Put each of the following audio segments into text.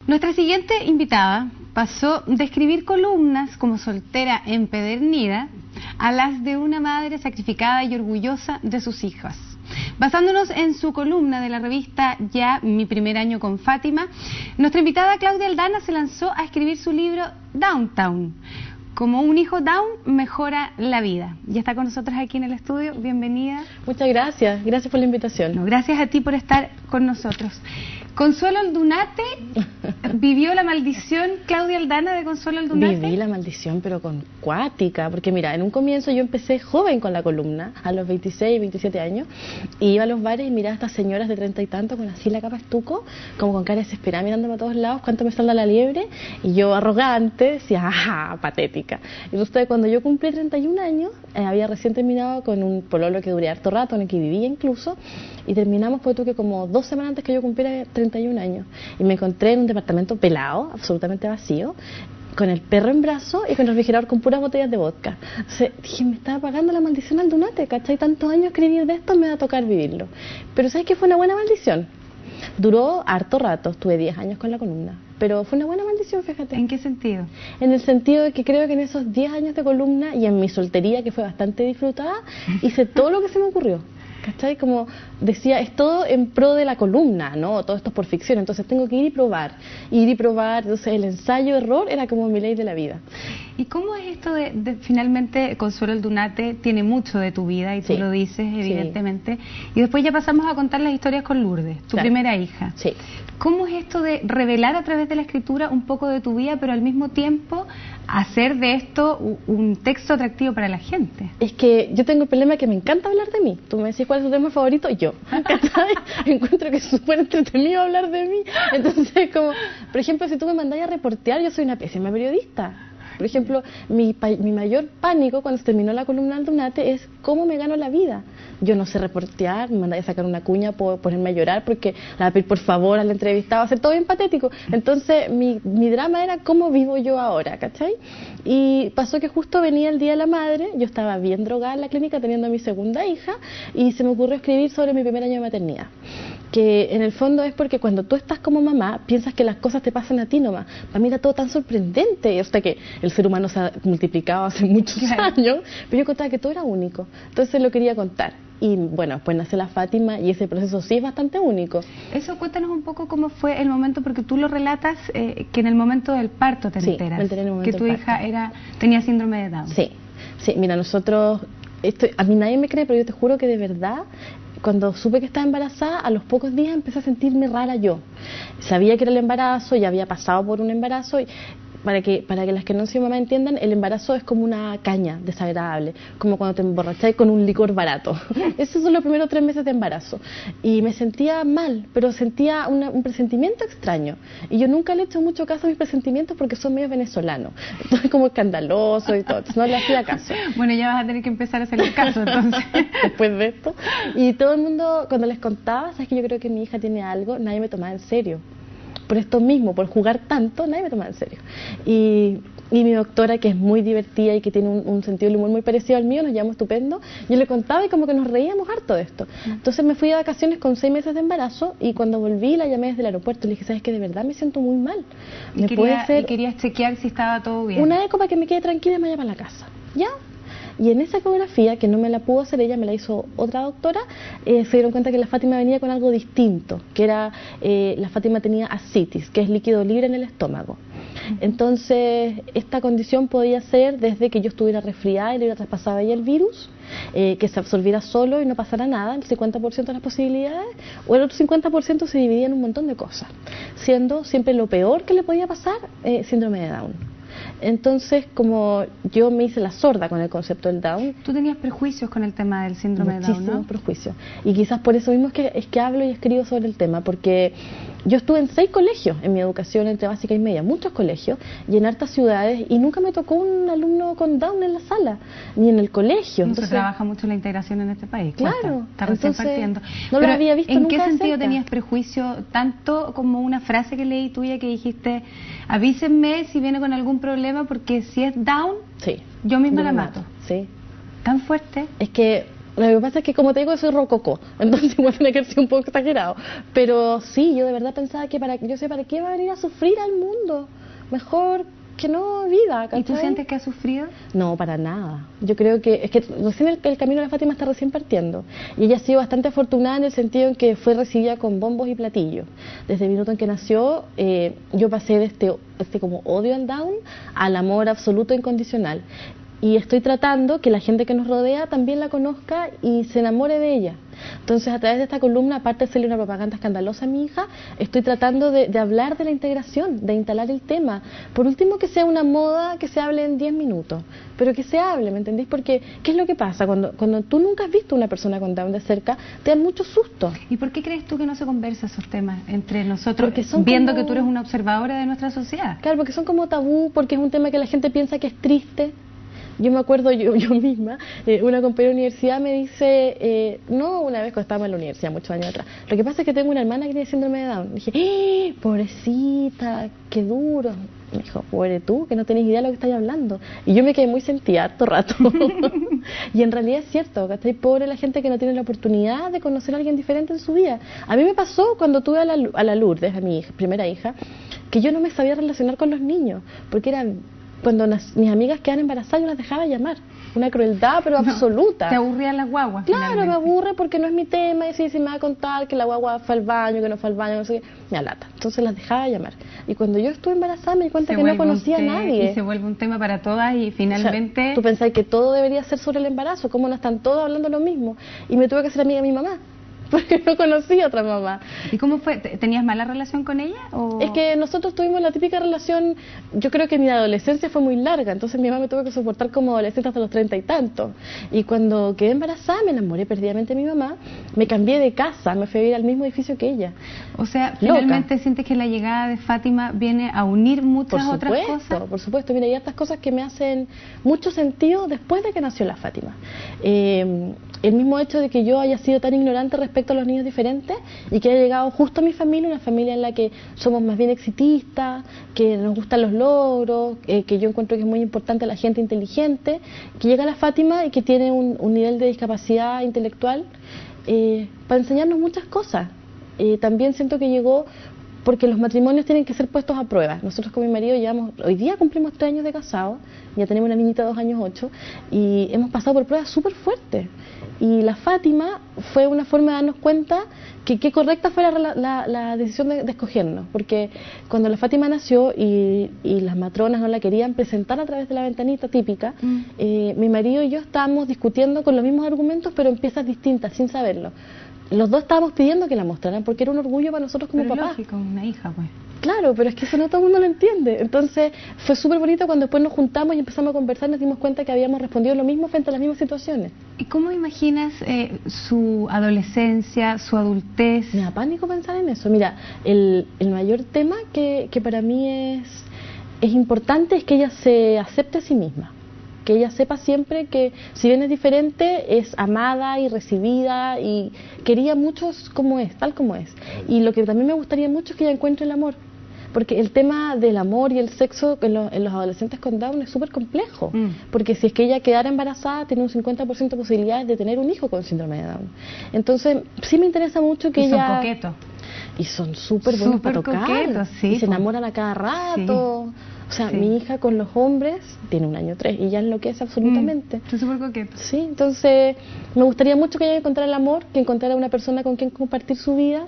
Nuestra siguiente invitada pasó de escribir columnas como soltera empedernida a las de una madre sacrificada y orgullosa de sus hijas. Basándonos en su columna de la revista Ya, mi primer año con Fátima, nuestra invitada Claudia Aldana se lanzó a escribir su libro Downtown. Como un hijo down mejora la vida. Ya está con nosotros aquí en el estudio. Bienvenida. Muchas gracias. Gracias por la invitación. No, gracias a ti por estar con nosotros. Consuelo Aldunate, ¿vivió la maldición Claudia Aldana de Consuelo Aldunate? Viví la maldición, pero con cuática, porque mira, en un comienzo yo empecé joven con la columna, a los 26, 27 años, y iba a los bares y miraba a estas señoras de 30 y tanto con así la capa estuco, como con cara desesperada mirándome a todos lados, cuánto me salda la liebre, y yo arrogante decía, ¡ajá! Patética. Y resulta que cuando yo cumplí 31 años, había recién terminado con un pololo que duré harto rato, en el que vivía incluso, y terminamos, pues tuve que como 2 semanas antes que yo cumpliera 31 años, y me encontré en un departamento pelado, absolutamente vacío, con el perro en brazo y con el refrigerador con puras botellas de vodka. Entonces dije, me estaba pagando la maldición Aldunate, ¿cachai? Tantos años escribir de esto, me va a tocar vivirlo. Pero ¿sabes qué? Fue una buena maldición. Duró harto rato, estuve 10 años con la columna, pero fue una buena maldición, fíjate. ¿En qué sentido? En el sentido de que creo que en esos 10 años de columna y en mi soltería, que fue bastante disfrutada, hice todo lo que se me ocurrió. ¿Cachai? Como decía, es todo en pro de la columna, ¿no? Todo esto es por ficción, entonces tengo que ir y probar. Entonces el ensayo-error era como mi ley de la vida. ¿Y cómo es esto de finalmente, Consuelo Aldunate tiene mucho de tu vida y tú lo dices, evidentemente, y después ya pasamos a contar las historias con Lourdes, tu primera hija. Sí. ¿Cómo es esto de revelar a través de la escritura un poco de tu vida, pero al mismo tiempo hacer de esto un texto atractivo para la gente? Es que yo tengo el problema que me encanta hablar de mí. Tú me decís cuál es tu tema favorito, yo. Encuentro que es súper entretenido hablar de mí. Entonces, como, por ejemplo, si tú me mandás a reportear, yo soy una pésima periodista. Por ejemplo, mi mayor pánico cuando se terminó la columna Aldunate es cómo me gano la vida. Yo no sé reportear, me mandáis a sacar una cuña, puedo ponerme a llorar porque la voy a pedir por favor al entrevistado, va a ser todo bien patético. Entonces mi drama era cómo vivo yo ahora, ¿cachai? Y pasó que justo venía el Día de la Madre, yo estaba bien drogada en la clínica teniendo a mi segunda hija y se me ocurrió escribir sobre mi primer año de maternidad. Que en el fondo es porque cuando tú estás como mamá piensas que las cosas te pasan a ti nomás. Para mí era todo tan sorprendente, hasta que el ser humano se ha multiplicado hace muchos años, pero yo contaba que todo era único, entonces lo quería contar. Y bueno, pues nace la Fátima y ese proceso sí es bastante único. Eso, cuéntanos un poco cómo fue el momento, porque tú lo relatas que en el momento del parto te enteras, me enteré en el momento que tu del hija parto. tenía síndrome de Down. Sí, mira, nosotros, a mí nadie me cree, pero yo te juro que de verdad, cuando supe que estaba embarazada, a los pocos días empecé a sentirme rara yo. Sabía que era el embarazo, ya había pasado por un embarazo y para que las que no son mamá entiendan, el embarazo es como una caña desagradable, como cuando te emborrachas con un licor barato. Esos son los primeros 3 meses de embarazo. Y me sentía mal, pero sentía un presentimiento extraño. Y yo nunca le he hecho mucho caso a mis presentimientos porque son medio venezolanos. Entonces como escandaloso y todo, entonces no le hacía caso. Bueno, ya vas a tener que empezar a hacerle caso entonces. Después de esto. Y todo el mundo, cuando les contaba, sabes que yo creo que mi hija tiene algo, nadie me tomaba en serio. Por esto mismo, por jugar tanto, nadie me tomaba en serio. Y mi doctora, que es muy divertida y que tiene un sentido del humor muy parecido al mío, nos llama estupendo, yo le contaba y como que nos reíamos harto de esto. Entonces me fui de vacaciones con 6 meses de embarazo y cuando volví la llamé desde el aeropuerto y le dije, ¿sabes qué? De verdad me siento muy mal. ¿Y querías chequear si estaba todo bien? Una eco para que me quede tranquila y me vaya para la casa. ¿Ya? Y en esa ecografía, que no me la pudo hacer ella, me la hizo otra doctora, se dieron cuenta que la Fátima venía con algo distinto, que era, la Fátima tenía ascitis, que es líquido libre en el estómago. Entonces, esta condición podía ser desde que yo estuviera resfriada y le hubiera traspasado a ella el virus, que se absorbiera solo y no pasara nada, el 50% de las posibilidades, o el otro 50% se dividía en un montón de cosas, siendo siempre lo peor que le podía pasar, síndrome de Down. Entonces, como yo me hice la sorda con el concepto del Down. ¿Tú tenías prejuicios con el tema del síndrome de Down, no? Muchísimos prejuicios. Y quizás por eso mismo es que hablo y escribo sobre el tema, porque yo estuve en 6 colegios en mi educación entre básica y media, muchos colegios, y en hartas ciudades, y nunca me tocó un alumno con Down en la sala, ni en el colegio. Entonces, se trabaja mucho la integración en este país. Claro. Está recién partiendo. No lo había visto ¿En nunca qué sentido cerca? tenías prejuicio? Tanto como una frase que leí tuya que dijiste, avísenme si viene con algún problema, porque si es Down, sí, yo misma la mato. Sí. ¿Tan fuerte? Es que Lo que pasa es que, como te digo, soy rococó, entonces igual tiene que ser un poco exagerado. Pero sí, yo de verdad pensaba que ¿para qué va a venir a sufrir al mundo? Mejor que no viva, ¿cachai? ¿Y tú sientes que has sufrido? No, para nada. Yo creo que recién el camino de la Fátima está recién partiendo. Y ella ha sido bastante afortunada en el sentido en que fue recibida con bombos y platillos. Desde el minuto en que nació, yo pasé de este como odio al Down al amor absoluto e incondicional. Y estoy tratando que la gente que nos rodea también la conozca y se enamore de ella. Entonces, a través de esta columna, aparte de hacerle una propaganda escandalosa a mi hija, estoy tratando de hablar de la integración, de instalar el tema. Por último, que sea una moda que se hable en 10 minutos, pero que se hable, ¿me entendéis? Porque, ¿qué es lo que pasa? Cuando tú nunca has visto a una persona con Down de cerca, te dan mucho susto. ¿Y por qué crees tú que no se conversa esos temas entre nosotros, Porque viendo que tú eres una observadora de nuestra sociedad? Claro, porque son como tabú, porque es un tema que la gente piensa que es triste. Yo me acuerdo yo misma, una compañera de universidad me dice, no, una vez cuando estábamos en la universidad, muchos años atrás, lo que pasa es que tengo una hermana que tiene síndrome de Down. Dije, pobrecita, qué duro. Me dijo, pobre tú, que no tenés idea de lo que estás hablando. Y yo me quedé muy sentida harto rato. Y en realidad es cierto, que está pobre la gente que no tiene la oportunidad de conocer a alguien diferente en su vida. A mí me pasó cuando tuve a la Lourdes, a mi primera hija, que yo no me sabía relacionar con los niños, porque era... Cuando mis amigas quedan embarazadas, yo las dejaba llamar. Una crueldad, pero absoluta. ¿Te aburrían las guaguas? Claro, finalmente. me aburre porque no es mi tema. Y si me va a contar que la guagua fue al baño, que no fue al baño, no sé qué, me alata. Entonces las dejaba llamar. Y cuando yo estuve embarazada me di cuenta que no conocía a nadie. Y se vuelve un tema para todas y finalmente... O sea, tú pensás que todo debería ser sobre el embarazo. ¿Cómo no están todos hablando lo mismo? Y me tuve que hacer amiga de mi mamá, porque no conocía a otra mamá. ¿Y cómo fue? ¿Tenías mala relación con ella? ¿O? Es que nosotros tuvimos la típica relación, yo creo que mi adolescencia fue muy larga, entonces mi mamá me tuvo que soportar como adolescente hasta los 30 y tantos. Y cuando quedé embarazada me enamoré perdidamente de mi mamá, me cambié de casa, me fui a vivir al mismo edificio que ella. O sea, finalmente sientes que la llegada de Fátima viene a unir muchas otras cosas. Por supuesto, mira, hay hartas cosas que me hacen mucho sentido después de que nació la Fátima. El mismo hecho de que yo haya sido tan ignorante respecto a los niños diferentes y que haya llegado justo a mi familia, una familia en la que somos más bien exitistas, que nos gustan los logros, que yo encuentro que es muy importante la gente inteligente, que llega la Fátima y que tiene un nivel de discapacidad intelectual para enseñarnos muchas cosas. También siento que llegó porque los matrimonios tienen que ser puestos a prueba. Nosotros con mi marido hoy día cumplimos 3 años de casados, ya tenemos una niñita de 2 años 8, y hemos pasado por pruebas súper fuertes. Y la Fátima fue una forma de darnos cuenta que qué correcta fue la decisión de escogernos, porque cuando la Fátima nació y las matronas no la querían presentar a través de la ventanita típica, mi marido y yo estábamos discutiendo con los mismos argumentos, pero en piezas distintas, sin saberlo. Los dos estábamos pidiendo que la mostraran porque era un orgullo para nosotros como papás. Lógico, una hija, pues. Claro, pero es que eso no todo el mundo lo entiende. Entonces fue súper bonito cuando después nos juntamos y empezamos a conversar, nos dimos cuenta que habíamos respondido lo mismo frente a las mismas situaciones. ¿Y cómo imaginas su adolescencia, su adultez? Me da pánico pensar en eso. Mira, el mayor tema que para mí es importante es que ella se acepte a sí misma. Que ella sepa siempre que si bien es diferente, es amada y recibida y quería mucho como es, tal como es. Y lo que también me gustaría mucho es que ella encuentre el amor, porque el tema del amor y el sexo en los adolescentes con Down es súper complejo, porque si es que ella quedara embarazada tiene un 50% de posibilidades de tener un hijo con síndrome de Down. Entonces sí me interesa mucho que ella... Son coquetos. Y son súper buenos para tocar, coquetos, sí, y se enamoran a cada rato. Sí. O sea, mi hija con los hombres tiene 1 año 3 y ya enloquece absolutamente. Son súper coquetos. Sí, entonces me gustaría mucho que ella encontrara el amor, que encontrara una persona con quien compartir su vida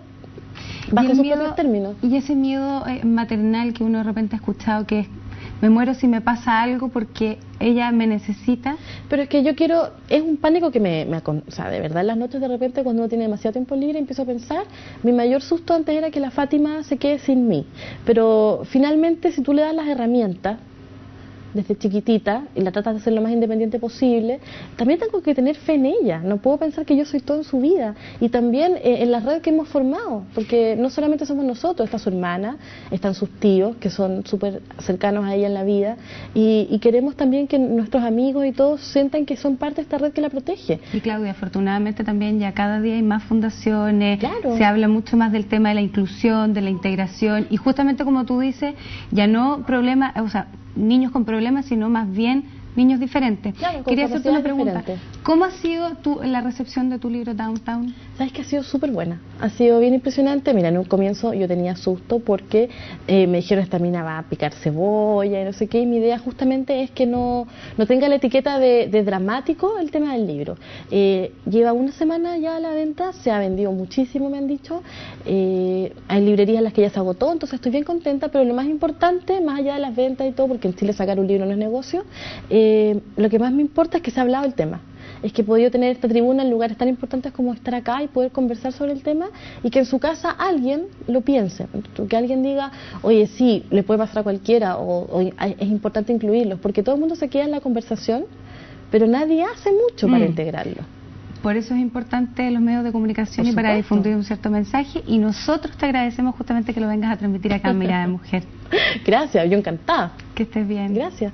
bajo sus propios términos. Y ese miedo maternal que uno de repente ha escuchado, que es me muero si me pasa algo porque ella me necesita. Pero es que yo quiero, es un pánico que o sea, de verdad en las noches de repente cuando uno tiene demasiado tiempo libre empiezo a pensar, mi mayor susto antes era que la Fátima se quede sin mí, pero finalmente si tú le das las herramientas desde chiquitita y la tratas de ser lo más independiente posible, también tengo que tener fe en ella, no puedo pensar que yo soy todo en su vida, y también en la red que hemos formado, porque no solamente somos nosotros, está su hermana, están sus tíos que son súper cercanos a ella en la vida, y queremos también que nuestros amigos y todos sientan que son parte de esta red que la protege. Y Claudia, afortunadamente también ya cada día hay más fundaciones, claro. Se habla mucho más del tema de la inclusión, de la integración, y justamente como tú dices, ya no problemas, o sea, niños con problemas, sino más bien niños diferentes. Claro, con Quería hacerte una pregunta. diferentes. ¿Cómo ha sido la recepción de tu libro Downtown? Sabes que ha sido súper buena, ha sido bien impresionante. Mira, en un comienzo yo tenía susto porque me dijeron esta mina va a picar cebolla y no sé qué, y mi idea justamente es que no tenga la etiqueta de dramático el tema del libro. Lleva una semana ya a la venta, se ha vendido muchísimo, me han dicho. Hay librerías en las que ya se agotó, entonces estoy bien contenta, pero lo más importante, más allá de las ventas y todo, porque en Chile sacar un libro no es negocio, lo que más me importa es que se ha hablado del tema. Es que he podido tener esta tribuna en lugares tan importantes como estar acá y poder conversar sobre el tema, y que en su casa alguien lo piense, que alguien diga, oye, sí, le puede pasar a cualquiera, o es importante incluirlos, porque todo el mundo se queda en la conversación, pero nadie hace mucho para integrarlo. Por eso es importante los medios de comunicación y para difundir un cierto mensaje, y nosotros te agradecemos justamente que lo vengas a transmitir acá en Mirada de Mujer. Gracias, yo encantada. Que estés bien. Gracias.